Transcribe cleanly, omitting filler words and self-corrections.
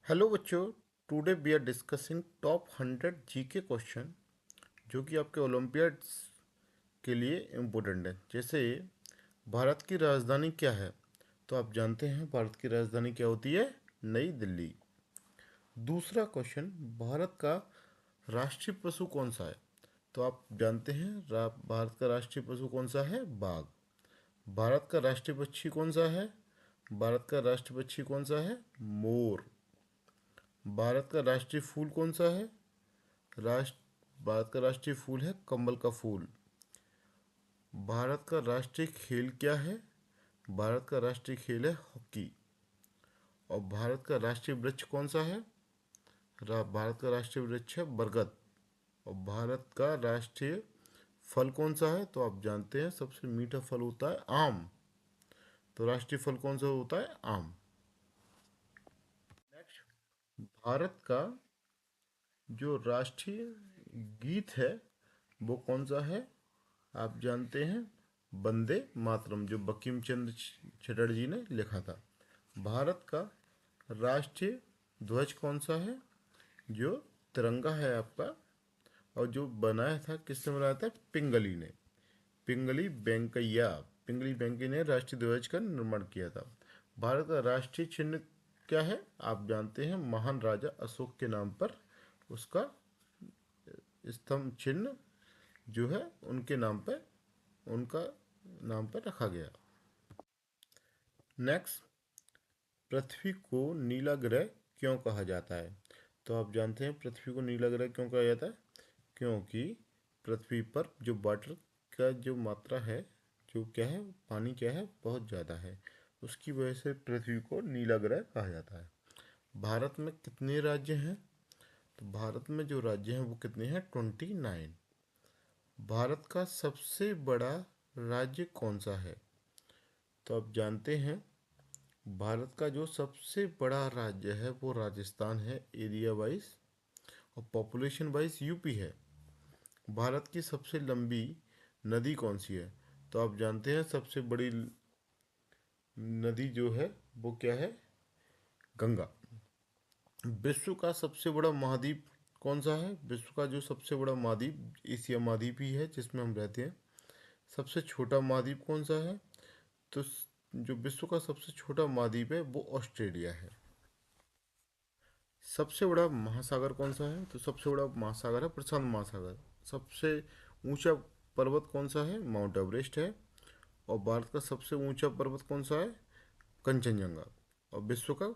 Hello बच्चों। Today we are discussing top 100 GK question जो कि आपके ओलंपियाड्स के लिए इम्पोर्टेंट है। जैसे भारत की राजधानी क्या है? तो आप जानते हैं भारत की राजधानी क्या होती है? नई दिल्ली। दूसरा क्वेश्चन, भारत का राष्ट्रीय पशु कौन सा है? तो आप जानते हैं भारत का राष्ट्रीय पशु कौन सा है? बाघ। भारत का राष्ट्रीय पक्षी कौन सा है? भारत का राष्ट्रीय पक्षी कौन सा है? मोर। भारत का राष्ट्रीय फूल कौन सा है? भारत का राष्ट्रीय फूल है कमल का फूल। भारत का राष्ट्रीय खेल क्या है? भारत का राष्ट्रीय खेल है हॉकी। और भारत का राष्ट्रीय वृक्ष कौन सा है? भारत का राष्ट्रीय वृक्ष है बरगद। और भारत का राष्ट्रीय फल कौन सा है? तो आप जानते हैं सबसे मीठा फल होता है आम। तो राष्ट्रीय फल कौन सा होता है? आम। नेक्स्ट, भारत का जो राष्ट्रीय गीत है वो कौन सा है? आप जानते हैं वंदे मातरम, जो बंकिम चंद्र चटर्जी ने लिखा था। भारत का राष्ट्रीय ध्वज कौन सा है? जो तिरंगा है आपका, और जो बनाया था किसने बनाया था? पिंगली ने। पिंगली वेंकैया ने राष्ट्रीय ध्वज का निर्माण किया था। भारत का राष्ट्रीय चिन्ह क्या है? आप जानते हैं महान राजा अशोक के नाम पर उसका स्तंभ चिन्ह जो है उनके नाम पर, उनका नाम पर रखा गया। नेक्स्ट, पृथ्वी को नीला ग्रह क्यों कहा जाता है? तो आप जानते हैं पृथ्वी को नीला ग्रह क्यों कहा जाता है? क्योंकि पृथ्वी पर जो वाटर का जो मात्रा है, जो क्या है, पानी क्या है, बहुत ज़्यादा है। उसकी वजह से पृथ्वी को नीला ग्रह कहा जाता है। भारत में कितने राज्य हैं? तो भारत में जो राज्य हैं वो कितने हैं? 29। भारत का सबसे बड़ा राज्य कौन सा है? तो आप जानते हैं भारत का जो सबसे बड़ा राज्य है वो राजस्थान है, एरिया वाइज, और पॉपुलेशन वाइज यूपी है। भारत की सबसे लंबी नदी कौन सी है? तो आप जानते हैं सबसे बड़ी नदी जो है वो क्या है? गंगा। विश्व का सबसे बड़ा महाद्वीप कौन सा है? विश्व का जो सबसे बड़ा महाद्वीप एशिया महाद्वीप ही है जिसमें हम रहते हैं। सबसे छोटा महाद्वीप कौन सा है? तो जो विश्व का सबसे छोटा महाद्वीप है वो ऑस्ट्रेलिया है। सबसे बड़ा महासागर कौन सा है? तो सबसे बड़ा महासागर है प्रशांत महासागर। सबसे ऊंचा पर्वत कौन सा है? माउंट एवरेस्ट है। और भारत का सबसे ऊंचा पर्वत कौन सा है? कंचनजंगा। और विश्व का